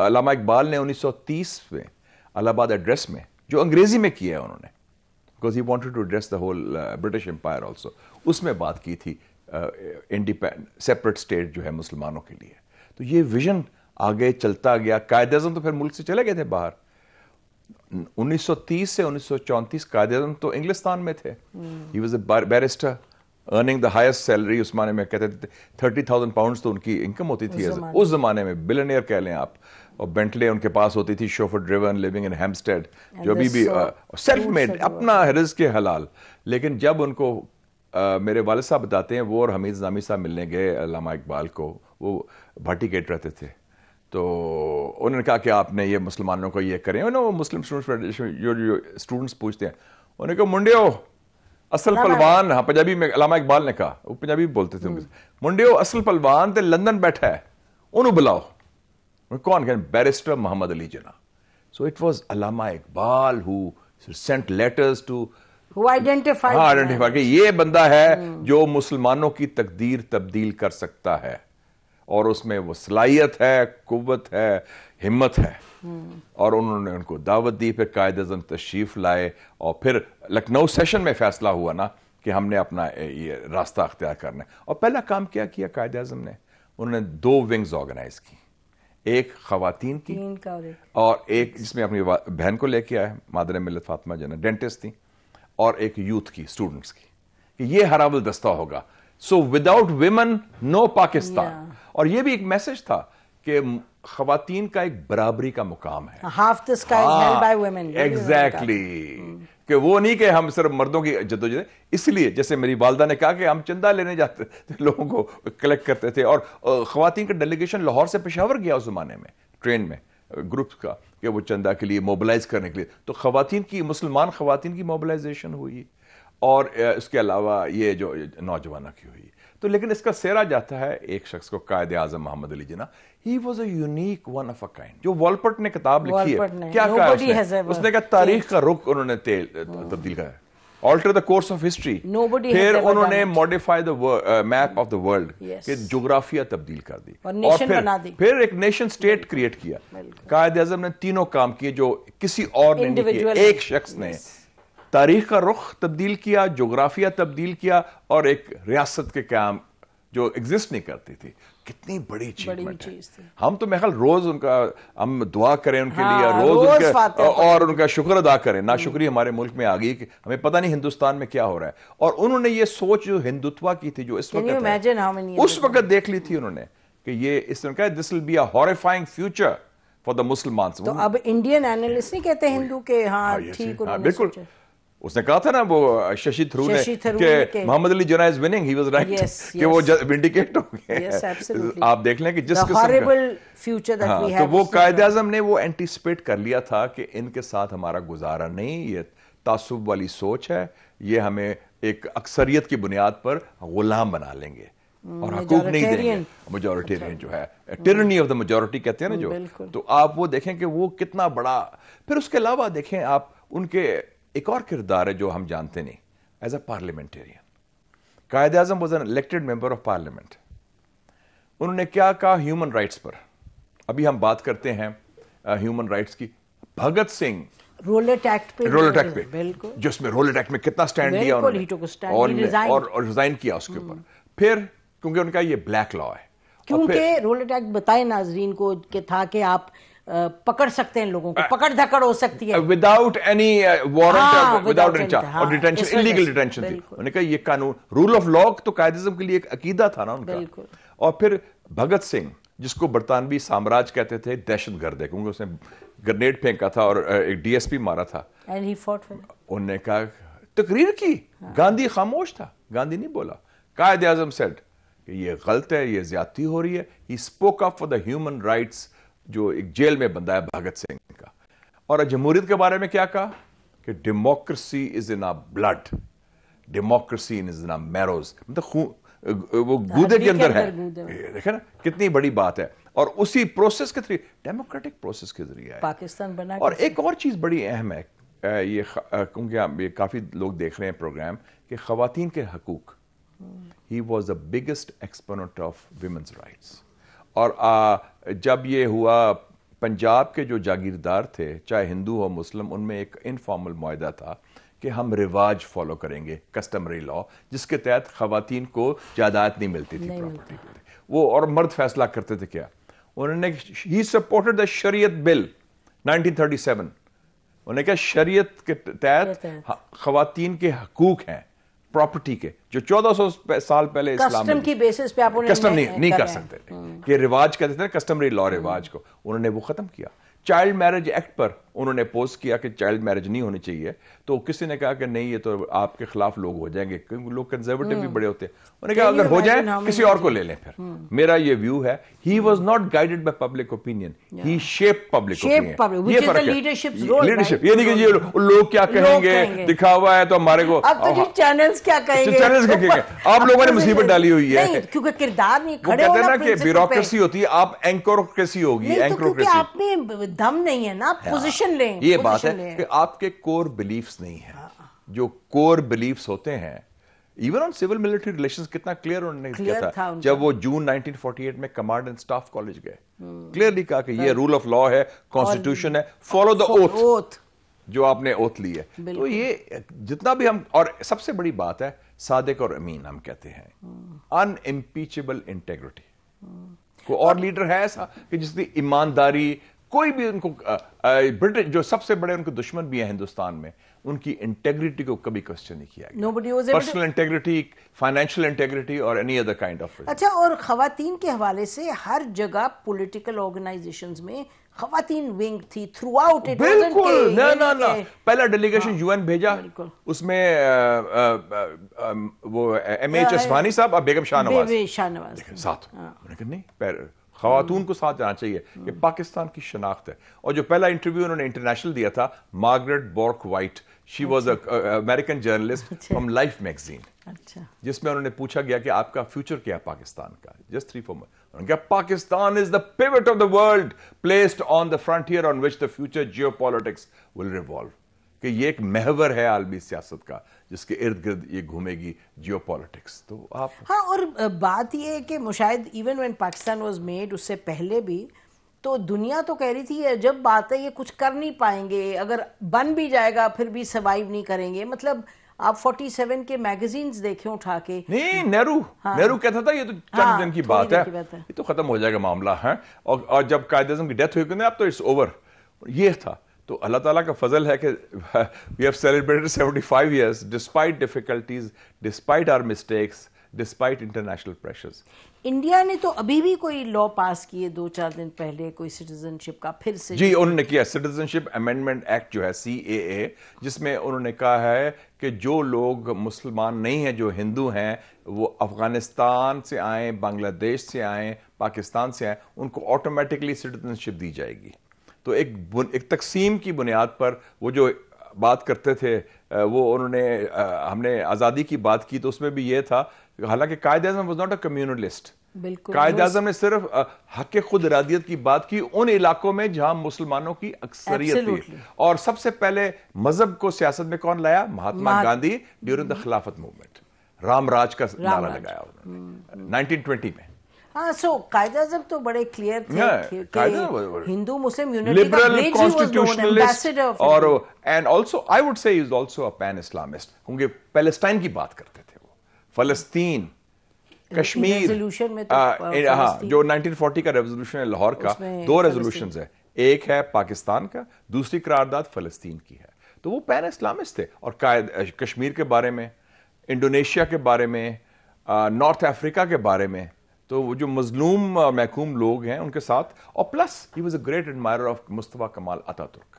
علامہ اقبال نے 1930 میں الہ آباد ایڈریس میں جو انگریزی میں کیا ہے انہوں نے, because he wanted to address the whole British Empire also, اس میں بات کی تھی انڈیپینڈنٹ سیپریٹ اسٹیٹ جو ہے مسلمانوں کے لیے. تو یہ ویژن آگے چلتا گیا. قائد اعظم تو پھر ملک سے چلے گئے تھے باہر. 1930 سے 1934 قائد اعظم تو انگلستان میں تھے. He was a barrister earning the highest salary. اس زمانے میں کہتے تھے 30,000 پاؤنڈز تو ان کی انکم ہوتی تھی اس زمانے میں. بلینئر کہہ لیں آپ. اور بینٹلے ان کے پاس ہوتی تھی, شوفر ڈریون, لیونگ ان ہیمسٹیڈ, جو ابھی بھی سیلف میڈ, اپنا رزق کے حلال. لیکن جب ان کو میرے والد صاحب بتاتے ہیں وہ اور حمید نظامی صاحب ملنے گئے علامہ اقبال کو, وہ بھاٹی گیٹ رہتے تھے, تو انہوں نے کہا کہ آپ نے یہ مسلمانوں کو یہ کریں. وہ مسلم اسٹوڈنٹس فیڈریشن جو اسٹوڈنٹس پوچھتے ہیں, انہوں نے کہا منڈیو اصل پلوان, ہاں پنجابی میں علامہ اقبال نے کہا, وہ پنجابی بولتے تھے, منڈیو اصل پلوان تے لندن بیٹھا ہے, انہوں بلاؤ. کون کہ barrister Muhammad Ali Jinnah. So it was Allama Iqbal who sent letters to who identified کہ یہ بندہ ہے جو مسلمانوں کی تقدیر تبدیل کر سکتا ہے, اور اس میں وہ صلاحیت ہے, قوت ہے, ہمت ہے. اور انہوں نے ان کو دعوت دی. پھر قائد اعظم تشریف لائے, اور پھر لکھنؤ سیشن میں فیصلہ ہوا نا کہ ہم نے اپنا یہ راستہ اختیار کرنا ہے. اور پہلا کام کیا کیا قائد اعظم نے, انہوں نے 2 ونگز آرگنائز کی, ایک خواتین کی اور ایک جس میں اپنی بہن کو لے کے آئے, مادر ملت فاطمہ جنہ ڈینٹسٹ تھیں, اور ایک یوتھ کی, اسٹوڈنٹس کی, کہ یہ ہراول دستہ ہوگا. سو وداؤٹ ویمن نو پاکستان. اور یہ بھی ایک میسج تھا کہ خواتین کا ایک برابری کا مقام ہے. half the sky is held by women. Exactly, کہ وہ نہیں کہ ہم صرف مردوں کی جدوجہد. اس لیے جیسے میری والدہ نے کہا کہ ہم چندہ لینے جاتے تھے, لوگوں کو کلیکٹ کرتے تھے, اور خواتین کا ڈیلیگیشن لاہور سے پشاور گیا اس زمانے میں ٹرین میں گروپ کا, کہ وہ چندہ کے لیے موبلائز کرنے کے لیے. تو خواتین کی, مسلمان خواتین کی موبلائزیشن ہوئی, اور اس کے علاوہ یہ جو نوجوانوں کی ہوئی. تو لیکن اس کا سہرا جاتا ہے ایک شخص کو, قائد اعظم محمد Ali Jinnah. He was a unique one of a kind. جو والپٹ نے کتاب لکھی ہے, کیا کہا اس نے کہا تاریخ کا رخ انہوں نے تبدیل کیا ہے, alter the course of history. پھر انہوں نے modify the map of the world, کہ جغرافیہ تبدیل کر دی, اور پھر ایک نیشن سٹیٹ کریٹ کیا. قائد اعظم نے تینوں کام کیے جو کسی اور نے نہیں کیے. ایک شخص نے تاریخ کا رخ تبدیل کیا, جغرافیہ تبدیل کیا, اور ایک ریاست کے قیام جو ایگزسٹ نہیں کرتی تھی. کتنی بڑی اچیومنٹ ہے. ہم تو میرے خیال روز ان کا ہم دعا کریں ان کے لیے, روز ان کا اور ان کا شکر ادا کریں. ناشکری ہمارے ملک میں آ گئی کہ ہمیں پتہ نہیں ہندوستان میں کیا ہو رہا ہے. اور انہوں نے یہ سوچ جو ہندوتوا کی تھی, جو اس وقت اس وقت دیکھ لی تھی انہوں نے, کہ یہ اس طرح کا this will be a horrifying future for the مسلمانس. تو اب انڈین اینالسٹ نہیں کہتے ہندو کہ ہاں ٹھیک, بالکل. اس نے کہا تھا نا وہ ششی تھرو نے کہ محمد علی جناح از وننگ, ہی واز رائٹ, کہ وہ ونڈیکیٹ ہو گئے. آپ دیکھ لیں کہ جس قسم کا, تو وہ قائد اعظم نے وہ اینٹیسپیٹ کر لیا تھا کہ ان کے ساتھ ہمارا گزارا نہیں, یہ تعصب والی سوچ ہے, یہ ہمیں ایک اکثریت کی بنیاد پر غلام بنا لیں گے اور حقوق نہیں دیں گے. میجورٹیرین جو ہے, ٹیرنی آف دا میجورٹی کہتے ہیں نا جو, تو آپ وہ دیکھیں کہ وہ کتنا بڑا. پھر اس کے علاوہ دیکھیں آپ ان کے ایک اور کردار ہے جو ہم جانتے نہیں, ایز اے پارلیمنٹیرین. قائد اعظم was an elected member of parliament. انہوں نے کیا کہا ہیومن رائٹس پر. ابھی ہم بات کرتے ہیں ہیومن رائٹس کی. بھگت سنگھ رولٹ ایکٹ پہ, جس میں رولٹ ایکٹ میں کتنا سٹینڈ لیا انہوں نے, اور ریزائن کیا اس کے اوپر. پھر کیونکہ ان کا یہ بلیک لا ہے, کیونکہ رولٹ ایکٹ بتائے ناظرین کو کہ تھا کہ آپ پکڑ سکتے ہیں لوگوں کو, پکڑ دھکڑ ہو سکتی ہے without any warrant, without detention, illegal detention تھی. انہوں نے کہا یہ قانون, رول آف لا تو قائد اعظم کے لیے ایک عقیدہ تھا نا ان کا. اور پھر بھگت سنگھ, جس کو برطانوی سامراج کہتے تھے, دہشت گرد ہے کیونکہ اس نے گرنیڈ پھینکا تھا اور ایک ڈی ایس پی مارا تھا. انہوں نے کہا, تقریر کی, گاندھی خاموش تھا, گاندھی نہیں بولا. قائد اعظم سیڈ کہ یہ غلط ہے, یہ زیادتی ہو رہی ہے. He spoke up for the human rights, جو ایک جیل میں بندہ ہے بھگت سنگھ کا. اور جمہوریت کے بارے میں کیا کہا کہ democracy is in our blood, democracy is in our marrows, مطلب وہ گودے کے اندر ہے. دیکھیں نا کتنی بڑی بات ہے. اور اسی پروسیس کے ذریعے, ڈیموکریٹک پروسیس کے ذریعے پاکستان بنا. اور ایک اور چیز بڑی اہم ہے, یہ کیونکہ یہ کافی لوگ دیکھ رہے ہیں پروگرام, کہ خواتین کے حقوق. He was the biggest exponent of women's rights. اور جب یہ ہوا پنجاب کے جو جاگیردار تھے چاہے ہندو ہو مسلم، ان میں ایک انفارمل معاہدہ تھا کہ ہم رواج فالو کریں گے، کسٹمری لا، جس کے تحت خواتین کو جائیداد نہیں ملتی تھی، پراپرٹی وہ، اور مرد فیصلہ کرتے تھے کیا. انہوں نے ہی سپورٹڈ دا شریعت بل 1937. انہوں نے کہا شریعت کے تحت خواتین کے حقوق ہیں پراپرٹی کے، جو 1400 سال پہلے اسلام کسٹم کی بیسس پہ آپ کسٹم نہیں کر سکتے تھے، کہ رواج کہتے تھے کسٹمری لا، رواج کو انہوں نے وہ ختم کیا. چائلڈ میرج ایکٹ پر انہوں نے اپوز کیا کہ چائلڈ میرج نہیں ہونی چاہیے، تو کسی نے کہا کہ نہیں یہ تو آپ کے خلاف لوگ ہو جائیں گے، کیونکہ لوگ کنزرویٹو بھی بڑے ہوتے ہیں. انہوں نے کہا اگر ہو جائیں کسی اور کو لے لیں. پھر میرا یہ ویو ہے، he was not guided by public opinion, he shape public opinion. یہ فرق ہے، لیڈرشپ. یہ نہیں کہ یہ لوگ کیا کہیں گے، دکھا ہوا ہے تو ہمارے کو، اب تو چینلز کیا کہیں گے، چینلز کیا کہیں گے. آپ لوگوں نے مصیبت ڈالی ہوئی ہے، کیونکہ کردار نہیں وہ کھڑے کہتے ہیں ہونا نا کہ بیوروکریسی ہوتی ہے، آپ اینکروکریسی ہوگی، اینکروکریسی. آپ میں دم نہیں ہے نا، پوزیشن لیں. یہ بات ہے کہ آپ کے کور بلیفز نہیں ہیں. جو کور بلیفز ہوتے ہیں، even on civil military relations کتنا کلیئر انہوں نے کیا تھا جب وہ جون 1948 میں کمانڈ اینڈ اسٹاف کالج گئے. کلیئرلی کہا کہ یہ رول آف لا ہے، کانسٹیٹیوشن ہے، فالو دا اوتھ جو آپ نے اوتھ لی ہے. تو یہ جتنا بھی ہم، اور سب سے بڑی بات ہے صادق اور امین ہم کہتے ہیں، ان امپیچبل انٹیگریٹی. کوئی اور لیڈر ہے ایسا کہ جس کی ایمانداری، کوئی بھی ان کو، برٹش جو سب سے بڑے ان کے دشمن بھی ہیں ہندوستان میں، ان کی انٹیگریٹی کو کبھی کوسچن نہیں کیا گیا. پرسنل انٹیگریٹی، فائنینشیل انٹیگریٹی اور اینی ادر کائنڈ آف. اچھا، اور خواتین کے حوالے سے ہر جگہ پولیٹیکل آرگنائزیشنز میں خواتین ونگ تھی تھرو آؤٹ. بالکل، نہ پہلا ڈیلیگیشن یو این بھیجا، اس میں وہ ایم ایچ اسوانی صاحب اور بیگم شاہ نواز ساتھ. انہوں نے کہا نہیں، خواتون کو ساتھ جانا چاہیے، کہ پاکستان کی شناخت ہے. اور جو پہلا انٹرویو انہوں نے انٹرنیشنل دیا تھا، Margaret بورک white, she was a American journalist from life magazine, جس میں انہوں نے پوچھا گیا کہ آپ کا فیوچر کیا ہے پاکستان کا، جسٹ 3-4 منتھ. انہوں نے کہا Pakistan is the pivot of the world placed on the frontier on which the future geopolitics will revolve. کہ یہ ایک محور ہے عالمی سیاست کا جس کے ارد گرد یہ گھومے گی جیو پالیٹکس. تو آپ ہاں، اور بات یہ ہے کہ مشاہد even when Pakistan was made, اس سے پہلے بھی تو دنیا تو کہہ رہی تھی جب بات ہے یہ کچھ کر نہیں پائیں گے، اگر بن بھی جائے گا پھر بھی سروائیو نہیں کریں گے. مطلب آپ 47 کے میگزینز دیکھیں اٹھا کے. نہیں، نہرو کہتا تھا یہ تو چند دن کی بات ہے، یہ تو ختم ہو جائے گا معاملہ ہے. اور جب قائد اعظم کی ڈیتھ ہوئی کہ اب تو اٹس اوور، یہ تھا. تو اللہ تعالیٰ کا فضل ہے کہ we have celebrated 75 years despite difficulties, despite our mistakes, despite international pressures. India نے تو ابھی بھی کوئی لا پاس کیے 2-4 دن پہلے، کوئی سٹیزن شپ کا پھر سے. جی، انہوں نے کیا سٹیزن شپ امینڈمنٹ ایکٹ جو ہے CAA، جس میں انہوں نے کہا ہے کہ جو لوگ مسلمان نہیں ہیں، جو ہندو ہیں، وہ افغانستان سے آئیں، بنگلہ دیش سے آئیں، پاکستان سے آئیں، ان کو آٹومیٹکلی سٹیزن شپ دی جائے گی. تو ایک تقسیم کی بنیاد پر وہ جو بات کرتے تھے، وہ انہوں نے، ہم نے آزادی کی بات کی تو اس میں بھی یہ تھا، حالانکہ قائد اعظم was not a کمیونلسٹ. Quaid Azam نے صرف حق خود ارادیت کی بات کی ان علاقوں میں جہاں مسلمانوں کی اکثریت تھی. اور سب سے پہلے مذہب کو سیاست میں کون لایا؟ مہاتما گاندھی ڈیورنگ دا خلافت موومنٹ. رام راج کا نعرہ لگایا انہوں نے 1920 میں. ہاں، سو قائد اعظم تو بڑے کلیئر تھے کہ ہندو مسلم یونٹی کا liberal bridge, he was known ambassador of, اور and also I would say is also a pan Islamist. کیونکہ پیلسٹائن کی بات کرتے تھے وہ، فلسطین، کشمیر. ریزولوشن میں ہاں، جو 1940 کا ریزولوشن ہے لاہور کا، 2 ریزولوشنز ہیں، ایک ہے پاکستان کا، دوسری قرارداد فلسطین کی ہے. تو وہ پین اسلامسٹ تھے. اور کشمیر کے بارے میں، انڈونیشیا کے بارے میں، نارتھ افریقہ کے بارے میں، تو وہ جو مظلوم محکوم لوگ ہیں ان کے ساتھ. اور plus he was a great admirer of Mustafa Kemal Ataturk.